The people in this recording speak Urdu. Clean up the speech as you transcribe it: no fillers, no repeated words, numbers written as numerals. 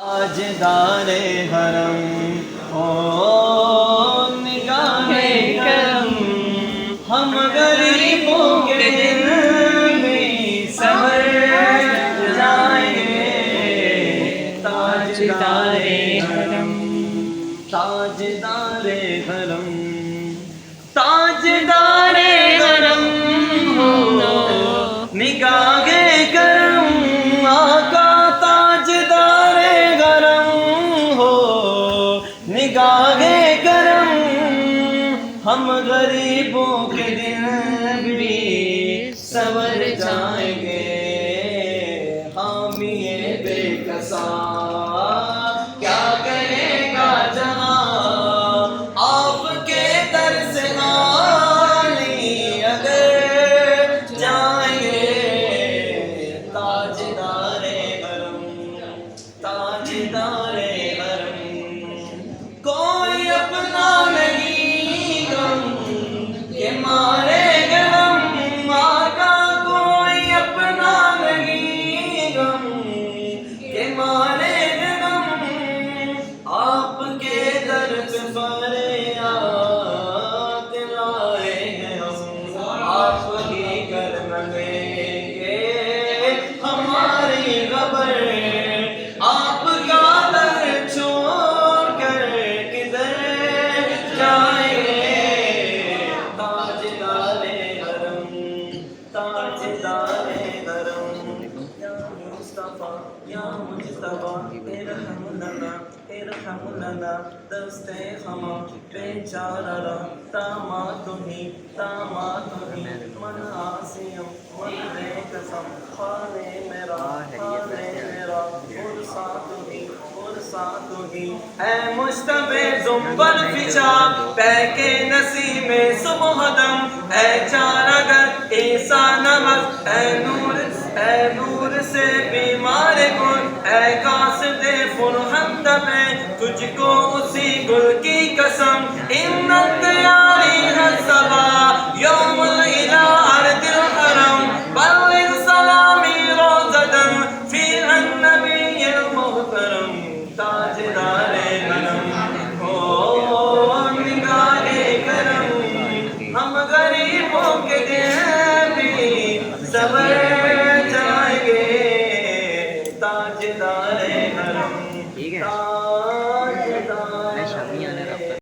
تاجدار حرم او نگاہ کرم، ہم غریبوں کے دل بھی سنور جائیں گے۔ تاجدار حرم، تاجدار حرم، تاجدار حرم ہو نگاہ کرم، آقا تاجدار حرم ہو نگاہ کرم، ہم غریبوں کے دل بھی سنور جائیں گے۔ حامی بے کسا کیا کرے گا جہاں، آپ کے در سے خالی اگر جائیں گے۔ تاجدار حرم، تاجدار حرم، کوئی اپنا نہیں غم کے مارے غم، آقا کوئی اپنا نہیں غم کے مارے غم، آپ کے در پہ فریاد لائے ہیں ہم، آپ ہی کر نہ لیں گے ہماری خبر، آپ کا در چھوڑ کر کدھر جائیں گے۔ تاجدار حرم، تاجدار حرم، یا مصطفیٰ یا مجتبیٰ ارحم لنا، ارحم لنا دست خما بیچارہ رہا، داماد ہی داماد ہی من آسیم من بے قسم، خانے میرا خانے میرا فرسات ہی فرسات ہی، اے مشتبہ زنبر فشا پیک نسیم صبح دم، اے چارہ گر عیسیٰ نمک، اے نور سے بیمار گل، اے قاصد فرحمد میں تجھ کو اسی گل کی قسم، ان الدیاری حسبا یوم الالہ